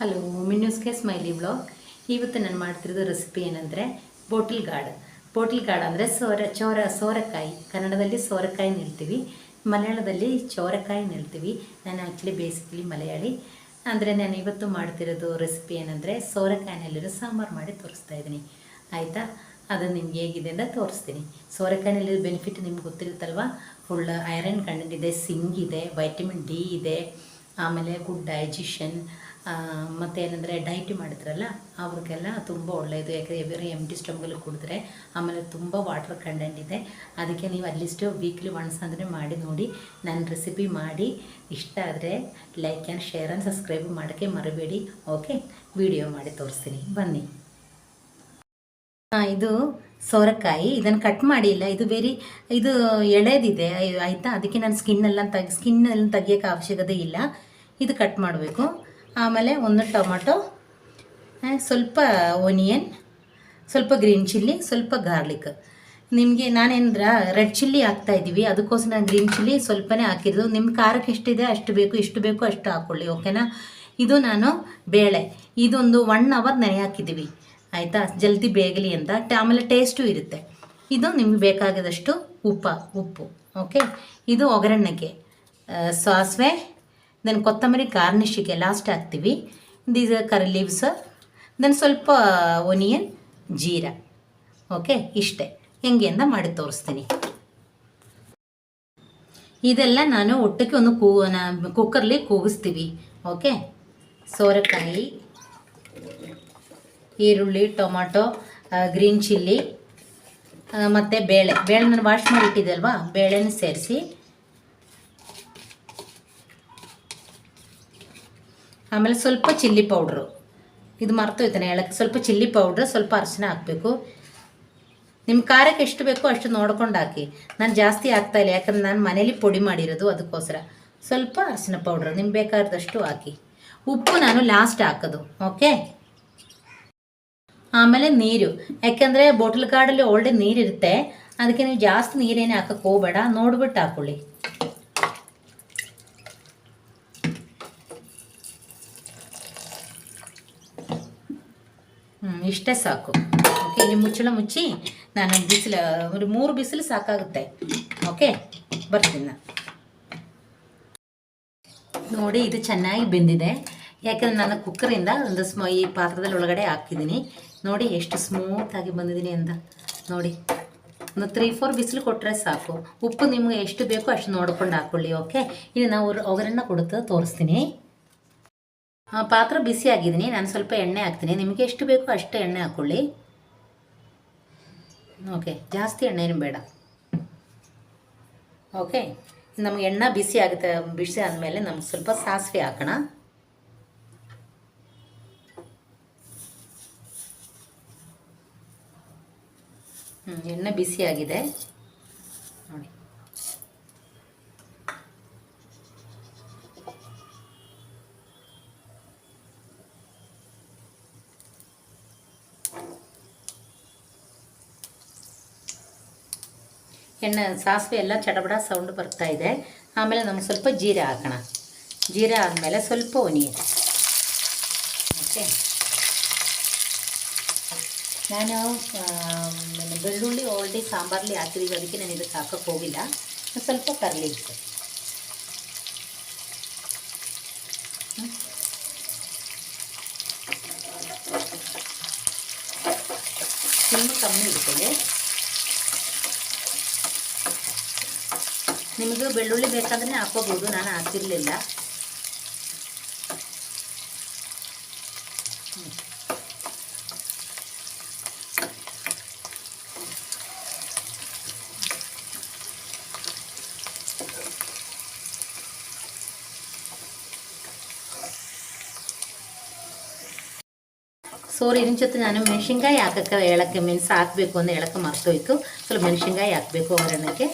Hello, ಮಿನ್ಯೂಸ್ಗೆ smiley blog. ಇವತ್ತು ನಾನು ಮಾಡ್ತಿರೋದು ರೆಸಿಪಿ ಏನಂದರೆ ಬೋಟಿಲ್ ಗಾರ್ಡ್ ಅಂದರೆ ಸೋರೆಕಾಯಿ. ಕನ್ನಡದಲ್ಲಿ ಸೋರೆಕಾಯಿ ಹೇಳ್ತೀವಿ, ಮಲಯಾಳದಲ್ಲಿ ಚೋರೆಕಾಯಿ ಹೇಳ್ತೀವಿ. ನಾನು ಆ್ಯಕ್ಚುಲಿ ಬೇಸಿಕಲಿ ಮಲಯಾಳಿ. ಅಂದರೆ ನಾನು ಇವತ್ತು ಮಾಡ್ತಿರೋದು ರೆಸಿಪಿ ಏನಂದರೆ ಸೋರೆಕಾಯಿನಲ್ಲಿರೋ ಸಾಂಬಾರು ಮಾಡಿ ತೋರಿಸ್ತಾ ಇದ್ದೀನಿ. ಆಯಿತಾ? ಅದು ನಿಮ್ಗೆ ಹೇಗಿದೆ ಅಂತ ತೋರಿಸ್ತೀನಿ. ಸೋರೆಕಾಯಿನಲ್ಲಿರೋ ಬೆನಿಫಿಟ್ ನಿಮ್ಗೆ ಗೊತ್ತಿರುತ್ತಲ್ವ. ಫುಲ್ ಐರನ್ ಕಂಟೆಂಟ್ ಇದೆ, ಸಿಂಗ್ ಇದೆ, ವೈಟಮಿನ್ ಡಿ ಇದೆ, ಆಮೇಲೆ ಗುಡ್ ಡೈಜೆಷನ್. ಮತ್ತು ಏನಂದರೆ ಡೈಟ್ ಮಾಡಿದ್ರಲ್ಲ ಅವ್ರಿಗೆಲ್ಲ ತುಂಬ ಒಳ್ಳೆಯದು. ಯಾಕಂದರೆ ಎವ್ರಿ ಎಂಟಿ ಸ್ಟಮಕಲ್ಲಿ ಕುಡಿದ್ರೆ. ಆಮೇಲೆ ತುಂಬ ವಾಟರ್ ಕಂಟೆಂಟ್ ಇದೆ. ಅದಕ್ಕೆ ನೀವು ಅಟ್ಲೀಸ್ಟ್ ವೀಕ್ಲಿ ಒನ್ಸ್ ಅಂದರೆ ಮಾಡಿ ನೋಡಿ. ನನ್ನ ರೆಸಿಪಿ ಮಾಡಿ ಇಷ್ಟ ಆದರೆ like and share and subscribe ಮಾಡೋಕ್ಕೆ ಮರಿಬೇಡಿ. ಓಕೆ, ವಿಡಿಯೋ ಮಾಡಿ ತೋರಿಸ್ತೀನಿ ಬನ್ನಿ. ಇದು ಸೋರೆಕಾಯಿ. ಇದನ್ನು ಕಟ್ ಮಾಡಿಲ್ಲ, ಇದು ಎಳೆದಿದೆ ಆಯಿತಾ. ಅದಕ್ಕೆ ನಾನು ಸ್ಕಿನ್ನೆಲ್ಲ ತೆಗಿಯೋಕ್ಕೆ ಅವಶ್ಯಕತೆ ಇಲ್ಲ. ಇದು ಕಟ್ ಮಾಡಬೇಕು. ಆಮೇಲೆ ಒಂದು ಟೊಮಟೊ, ಸ್ವಲ್ಪ ಓನಿಯನ್, ಸ್ವಲ್ಪ ಗ್ರೀನ್ ಚಿಲ್ಲಿ, ಸ್ವಲ್ಪ ಗಾರ್ಲಿಕ್. ನಿಮಗೆ ನಾನೇನಂದ್ರೆ ರೆಡ್ ಚಿಲ್ಲಿ ಹಾಕ್ತಾಯಿದ್ದೀವಿ, ಅದಕ್ಕೋಸ್ಕರ ನಾನು ಗ್ರೀನ್ ಚಿಲ್ಲಿ ಸ್ವಲ್ಪನೇ ಹಾಕಿದ್ದು. ನಿಮ್ಮ ಖಾರಕ್ಕೆ ಎಷ್ಟಿದೆ ಅಷ್ಟು ಬೇಕು, ಇಷ್ಟು ಬೇಕು ಅಷ್ಟು ಹಾಕ್ಕೊಳ್ಳಿ. ಓಕೆನಾ? ಇದು ನಾನು ಬೇಳೆ, ಇದೊಂದು 1 hour ನೆನೆ ಹಾಕಿದ್ದೀವಿ ಆಯಿತಾ, ಜಲ್ದಿ ಬೇಗಲಿ ಅಂತ. ಆಮೇಲೆ ಟೇಸ್ಟು ಇರುತ್ತೆ. ಇದು ನಿಮ್ಗೆ ಬೇಕಾಗದಷ್ಟು ಉಪ್ಪು. ಓಕೆ, ಇದು ಒಗ್ಗರಣೆಗೆ ಸಾಸಿವೆ, ದೆನ್ ಕೊತ್ತಂಬರಿ ಗಾರ್ನಿಷಿಗೆ ಲಾಸ್ಟ್ ಹಾಕ್ತೀವಿ. ದೀಸ್ ಕರಿ ಲೀವ್ಸ್, ದೆನ್ ಸ್ವಲ್ಪ ಒನಿಯನ್, ಜೀರಾ. ಓಕೆ, ಇಷ್ಟೇ. ಹೆಂಗೆ ಅಂತ ಮಾಡಿ ತೋರಿಸ್ತೀನಿ. ಇದೆಲ್ಲ ನಾನು ಒಟ್ಟಿಗೆ ಒಂದು ಕುಕ್ಕರ್ಲಿ ಕೂಗಿಸ್ತೀವಿ. ಓಕೆ, ಸೋರೆಕಾಯಿ, ಈರುಳ್ಳಿ, ಟೊಮಾಟೊ, ಗ್ರೀನ್ ಚಿಲ್ಲಿ ಮತ್ತು ಬೇಳೆ ನಾನು ವಾಶ್ ಮಾಡಿ ಇಟ್ಟಿದ್ದೆ ಅಲ್ವಾ, ಬೇಳೆನ ಸೇರಿಸಿ. ಆಮೇಲೆ ಸ್ವಲ್ಪ ಚಿಲ್ಲಿ ಪೌಡ್ರು, ಇದು ಮರ್ತೋಯ್ತಾನೆ ಹೇಳಕ್ಕೆ. ಸ್ವಲ್ಪ ಚಿಲ್ಲಿ ಪೌಡ್ರ್, ಸ್ವಲ್ಪ ಅರಿಶಿನ ಹಾಕಬೇಕು. ನಿಮ್ಮ ಖಾರಕ್ಕೆ ಎಷ್ಟು ಬೇಕೋ ಅಷ್ಟು ನೋಡ್ಕೊಂಡು ಹಾಕಿ. ನಾನು ಜಾಸ್ತಿ ಹಾಕ್ತಾಯಿಲ್ಲ, ಯಾಕಂದ್ರೆ ನಾನು ಮನೇಲಿ ಪುಡಿ ಮಾಡಿರೋದು, ಅದಕ್ಕೋಸ್ಕರ ಸ್ವಲ್ಪ ಅರಿಶಿನ ಪೌಡ್ರ್ ನಿಮ್ಗೆ ಬೇಕಾದಷ್ಟು ಹಾಕಿ. ಉಪ್ಪು ನಾನು ಲಾಸ್ಟ್ ಹಾಕೋದು. ಓಕೆ, ಆಮೇಲೆ ನೀರು, ಯಾಕೆಂದರೆ ಬೋಟಲ್ ಗಾರ್ಡಲ್ಲಿ ಒಳ್ಳೆ ನೀರಿರುತ್ತೆ. ಅದಕ್ಕೆ ನೀವು ಜಾಸ್ತಿ ನೀರೇನೇ ಹಾಕೋಕ್ಕೆ ಹೋಗಬೇಡ, ನೋಡ್ಬಿಟ್ಟು ಹಾಕ್ಕೊಳ್ಳಿ. ಇಷ್ಟೇ ಸಾಕು. ಓಕೆ, ನೀವು ಮುಚ್ಚಳ ಮುಚ್ಚಿ ನಾನು ಒಂದು 3 ಬಿಸಿಲು ಸಾಕಾಗುತ್ತೆ. ಓಕೆ, ಬರ್ತೀನಿ ನಾನು. ನೋಡಿ, ಇದು ಚೆನ್ನಾಗಿ ಬೆಂದಿದೆ. ಯಾಕಂದರೆ ನಾನು ಕುಕ್ಕರಿಂದ ಒಂದು ಈ ಪಾತ್ರದಲ್ಲಿ ಒಳಗಡೆ ಹಾಕಿದ್ದೀನಿ. ನೋಡಿ ಎಷ್ಟು ಸ್ಮೂತಾಗಿ ಬಂದಿದ್ದೀನಿ ಅಂತ. ನೋಡಿ, ಒಂದು 3-4 ಬಿಸಿಲು ಕೊಟ್ಟರೆ ಸಾಕು. ಉಪ್ಪು ನಿಮಗೆ ಎಷ್ಟು ಬೇಕೋ ಅಷ್ಟು ನೋಡ್ಕೊಂಡು ಹಾಕ್ಕೊಳ್ಳಿ. ಓಕೆ, ಇದು ನಾವು ಒಗ್ಗರಣೆ ಕೊಡುತ್ತಾ ತೋರಿಸ್ತೀನಿ. ಪಾತ್ರ ಬಿಸಿ ಆಗಿದ್ದೀನಿ, ನಾನು ಸ್ವಲ್ಪ ಎಣ್ಣೆ ಹಾಕ್ತೀನಿ. ನಿಮಗೆ ಎಷ್ಟು ಬೇಕೋ ಅಷ್ಟು ಎಣ್ಣೆ ಹಾಕ್ಕೊಳ್ಳಿ. ಓಕೆ, ಜಾಸ್ತಿ ಎಣ್ಣೆನೂ ಬೇಡ. ಓಕೆ, ನಮಗೆ ಎಣ್ಣೆ ಬಿಸಿ ಆದಮೇಲೆ ನಮ್ಗೆ ಸ್ವಲ್ಪ ಸಾಸಿವೆ ಹಾಕೋಣ. ಎಣ್ಣೆ ಬಿಸಿ ಆಗಿದೆ ನೋಡಿ. ಎಣ್ಣೆ ಸಾಸಿವೆ ಎಲ್ಲ ಚಟಪಟ ಸೌಂಡ್ ಬರ್ತಾ ಇದೆ. ಆಮೇಲೆ ನಮ್ಗೆ ಸ್ವಲ್ಪ ಜೀರೆ ಹಾಕೋಣ. ಜೀರೆ ಆದಮೇಲೆ ಸ್ವಲ್ಪ ಒನಿಯನ್. ಓಕೆ, ನಾನು ಬೆಳ್ಳುಳ್ಳಿ ಆಲ್ರೆಡಿ ಸಾಂಬಾರಲ್ಲಿ ಹಾಕಿದ್ದೀವಿ, ಅದಕ್ಕೆ ನಾನು ಇದಕ್ಕೆ ಹಾಕೋಕ್ಕೆ ಹೋಗಿಲ್ಲ. ಸ್ವಲ್ಪ ಕರಿ ಲೀವ್ಸ್, ತುಂಬ ಕಮ್ಮಿ ಇರ್ತದೆ. ನಿಮಗೆ ಬೆಳ್ಳುಳ್ಳಿ ಬೇಕಾದ್ರೆ ಹಾಕೋಬೋದು, ನಾನು ಹಾಕಿರಲಿಲ್ಲ. ಇದನ್ನ ಜೊತೆ ನಾನು ಮೆಣಸಿನ್ಕಾಯಿ ಹೇಳಕ್ಕೆ ಹಾಕಬೇಕು ಅಂತ ಹೇಳಕ್ಕೆ ಮರ್ತೋಯ್ತು. ಸ್ವಲ್ಪ ಮೆಣಸಿನ್ಕಾಯಿ ಹಾಕಬೇಕು ಒಗ್ಗರಣೆಗೆ.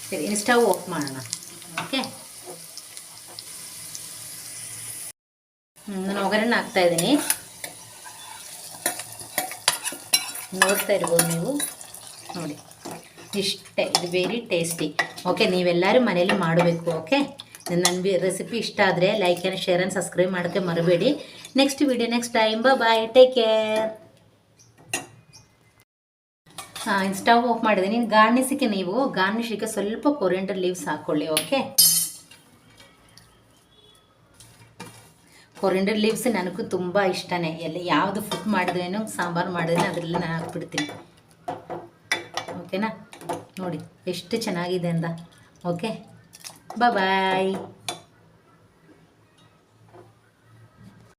ಸರಿ, ಸ್ಟವ್ ಆಫ್ ಮಾಡೋಣ. ಓಕೆ, ನಾನು ಒಗ್ಗರಣೆ ಹಾಕ್ತಾಯಿದ್ದೀನಿ, ನೋಡ್ತಾ ಇರ್ಬೋದು ನೀವು. ನೋಡಿ ಇಷ್ಟೇ, ಇದು ವೆರಿ ಟೇಸ್ಟಿ. ಓಕೆ, ನೀವೆಲ್ಲರೂ ಮನೇಲಿ ಮಾಡಬೇಕು. ಓಕೆ, ನನ್ನ ರೆಸಿಪಿ ಇಷ್ಟ ಆದರೆ like and share and subscribe ಮಾಡೋಕ್ಕೆ ಮರಬೇಡಿ. Next video next time. Bye, take care. Stove off ಮಾಡಿದ್ದೀನಿ. ಗಾರ್ನಿಷಿಗೆ ಸ್ವಲ್ಪ ಕೊರಿಯಂಡರ್ ಲೀವ್ಸ್ ಹಾಕ್ಕೊಳ್ಳಿ. ಓಕೆ, ಕೊರಿಯಂಡರ್ ಲೀವ್ಸ್ ನನಗೂ ತುಂಬ ಇಷ್ಟನೇ. ಯಾವುದು ಫುಡ್ ಮಾಡಿದ್ರೇನು, ಸಾಂಬಾರು ಮಾಡಿದ್ರೆ ಅದರಲ್ಲಿ ನಾನು ಹಾಕ್ಬಿಡ್ತೀನಿ. ಓಕೆನಾ, ನೋಡಿ ಎಷ್ಟು ಚೆನ್ನಾಗಿದೆ ಅಂದ. ಓಕೆ, ಬಾಯ್.